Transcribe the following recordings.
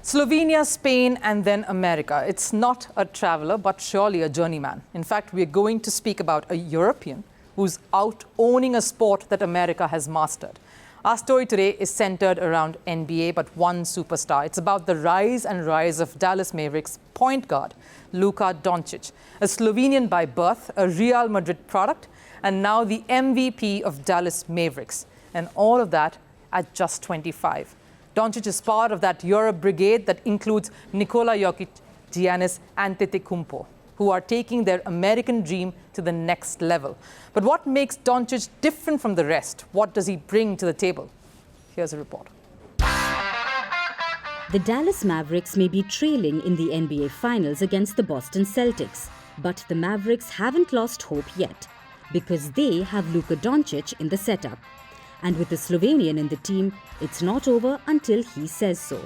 Slovenia, Spain, and then America. It's not a traveller, but surely a journeyman. In fact, we're going to speak about a European who's out owning a sport that America has mastered. Our story today is centered around NBA, but one superstar. It's about the rise of Dallas Mavericks point guard, Luka Doncic, a Slovenian by birth, a Real Madrid product, and now the MVP of Dallas Mavericks. And all of that at just 25. Dončić is part of that Europe brigade that includes Nikola Jokic, Giannis Antetokounmpo, who are taking their American dream to the next level. But what makes Dončić different from the rest? What does he bring to the table? Here's a report. The Dallas Mavericks may be trailing in the NBA Finals against the Boston Celtics, but the Mavericks haven't lost hope yet because they have Luka Doncic in the setup. And with the Slovenian in the team, it's not over until he says so.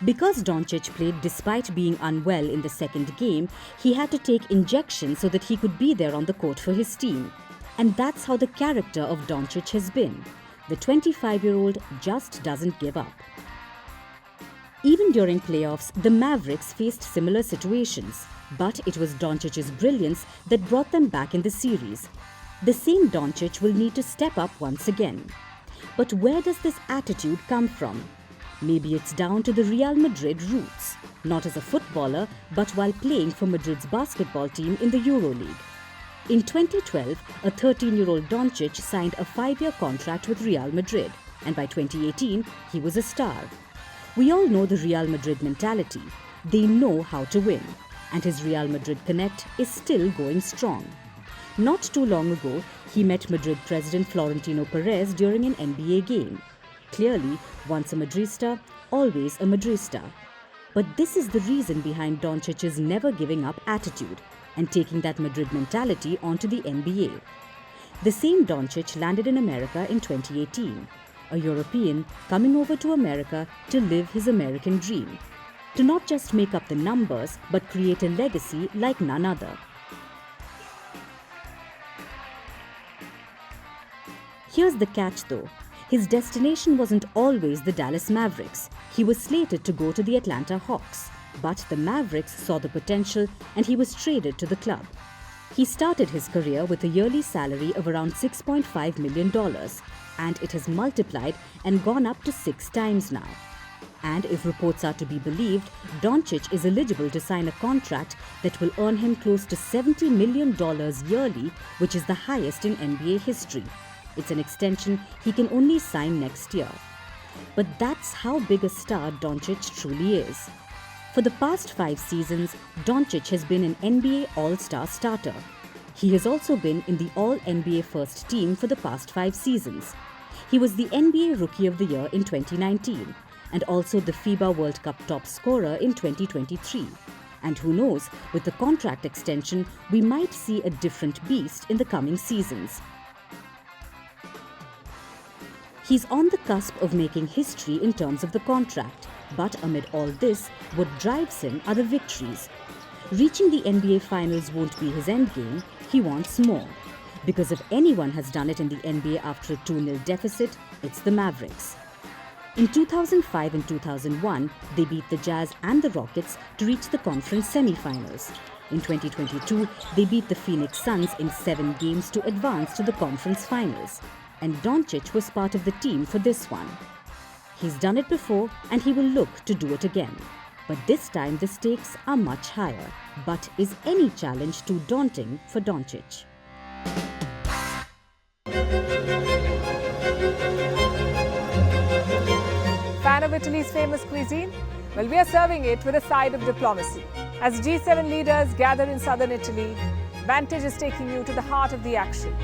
Because Dončić played despite being unwell in the second game, he had to take injections so that he could be there on the court for his team. And that's how the character of Dončić has been. The 25-year-old just doesn't give up. Even during playoffs, the Mavericks faced similar situations, but it was Dončić's brilliance that brought them back in the series. The same Dončić will need to step up once again. But where does this attitude come from? Maybe it's down to the Real Madrid roots, not as a footballer, but while playing for Madrid's basketball team in the EuroLeague. In 2012, a 13-year-old Dončić signed a 5-year contract with Real Madrid, and by 2018, he was a star. We all know the Real Madrid mentality. They know how to win, and his Real Madrid connect is still going strong. Not too long ago, he met Madrid president Florentino Perez during an NBA game. Clearly, once a Madrista, always a Madrista. But this is the reason behind Dončić's never giving up attitude and taking that Madrid mentality onto the NBA. The same Dončić landed in America in 2018, a European coming over to America to live his American dream, to not just make up the numbers but create a legacy like none other. Here's the catch though. His destination wasn't always the Dallas Mavericks. He was slated to go to the Atlanta Hawks, but the Mavericks saw the potential and he was traded to the club. He started his career with a yearly salary of around $6.5 million, and it has multiplied and gone up to 6 times now. And if reports are to be believed, Dončić is eligible to sign a contract that will earn him close to $70 million yearly, which is the highest in NBA history. It's an extension he can only sign next year. But that's how big a star Dončić truly is. For the past 5 seasons, Dončić has been an NBA All-Star starter. He has also been in the All-NBA First Team for the past 5 seasons. He was the NBA Rookie of the Year in 2019 and also the FIBA World Cup top scorer in 2023. And who knows, with the contract extension, we might see a different beast in the coming seasons. He's on the cusp of making history in terms of the contract, but amid all this, what drives him are the victories. Reaching the NBA Finals won't be his endgame, he wants more. Because if anyone has done it in the NBA after a 2-0 deficit, it's the Mavericks. In 2005 and 2001, they beat the Jazz and the Rockets to reach the conference semi-finals. In 2022, they beat the Phoenix Suns in 7 games to advance to the conference finals. And Dončić was part of the team for this one. He's done it before and he will look to do it again. But this time the stakes are much higher. But is any challenge too daunting for Dončić? Fan of Italy's famous cuisine? Well, we are serving it with a side of diplomacy. As G7 leaders gather in southern Italy, Vantage is taking you to the heart of the action.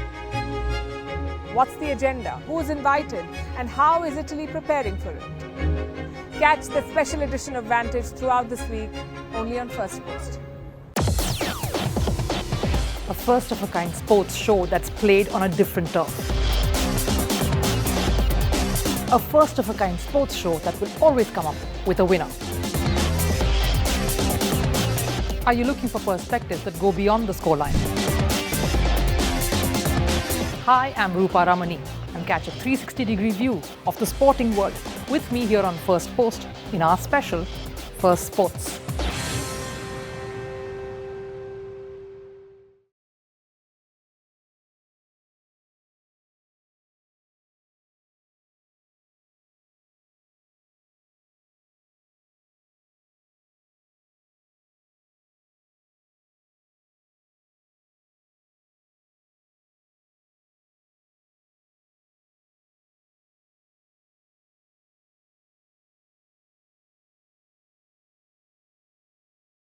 What's the agenda? Who's invited? And how is Italy preparing for it? Catch the special edition of Vantage throughout this week, only on Firstpost. A first-of-a-kind sports show that's played on a different turf. A first-of-a-kind sports show that will always come up with a winner. Are you looking for perspectives that go beyond the scoreline? Hi, I'm Rupha Ramani, and catch a 360-degree view of the sporting world with me here on Firstpost in our special Firstpost.